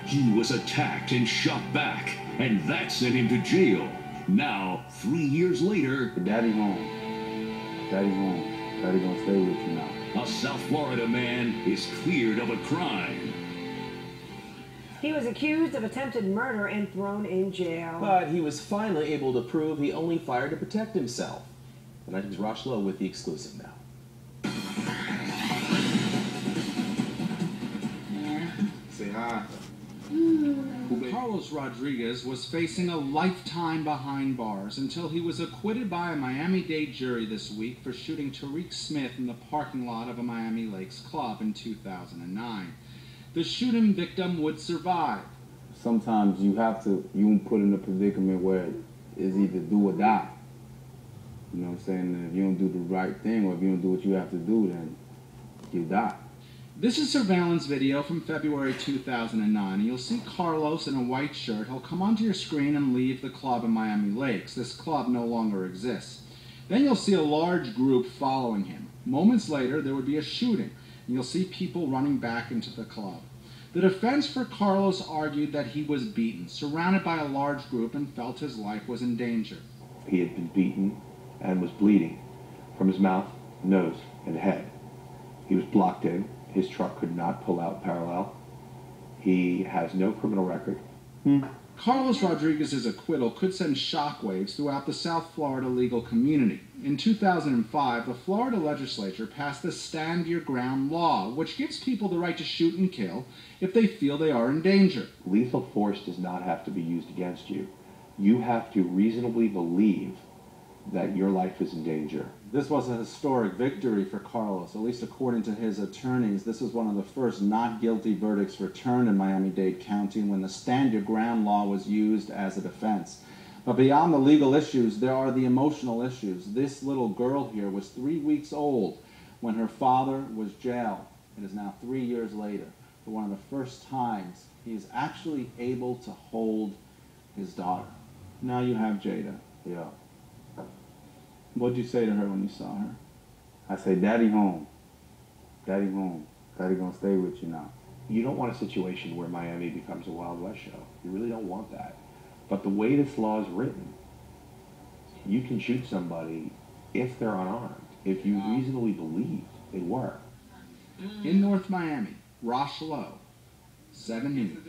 He was attacked and shot back, and that sent him to jail. Now, 3 years later, Daddy home. Daddy home. Daddy gonna stay with you now. a South Florida man is cleared of a crime. He was accused of attempted murder and thrown in jail. But he was finally able to prove he only fired to protect himself. The 90's Rosh Lowe with the exclusive now. Say hi. Carlos Rodriguez was facing a lifetime behind bars until he was acquitted by a Miami-Dade jury this week for shooting Tariq Smith in the parking lot of a Miami Lakes club in 2009. The shooting victim would survive. Sometimes you put in a predicament where it's either do or die. You know what I'm saying? And if you don't do the right thing, or if you don't do what you have to do, then you die. This is surveillance video from February 2009, and you'll see Carlos in a white shirt. He'll come onto your screen and leave the club in Miami Lakes. This club no longer exists. Then you'll see a large group following him. Moments later, there would be a shooting, and you'll see people running back into the club. The defense for Carlos argued that he was beaten, surrounded by a large group, and felt his life was in danger. He had been beaten and was bleeding from his mouth, nose, and head. He was blocked in. His truck could not pull out parallel. He has no criminal record. Carlos Rodriguez's acquittal could send shockwaves throughout the South Florida legal community. In 2005, the Florida legislature passed the Stand Your Ground law, which gives people the right to shoot and kill if they feel they are in danger. Lethal force does not have to be used against you. You have to reasonably believe that your life is in danger. This was a historic victory for Carlos, at least according to his attorneys. This was one of the first not guilty verdicts returned in Miami-Dade County when the Stand Your Ground law was used as a defense. But beyond the legal issues, there are the emotional issues. This little girl here was 3 weeks old when her father was jailed. It is now 3 years later. For one of the first times, he is actually able to hold his daughter. Now you have Jada. Yeah. What'd you say to her when you saw her? I say, Daddy home. Daddy home. Daddy gonna stay with you now. You don't want a situation where Miami becomes a Wild West show. You really don't want that. But the way this law is written, you can shoot somebody if they're unarmed, if you reasonably believe they were. In North Miami, Rosh Lowe, 7 News.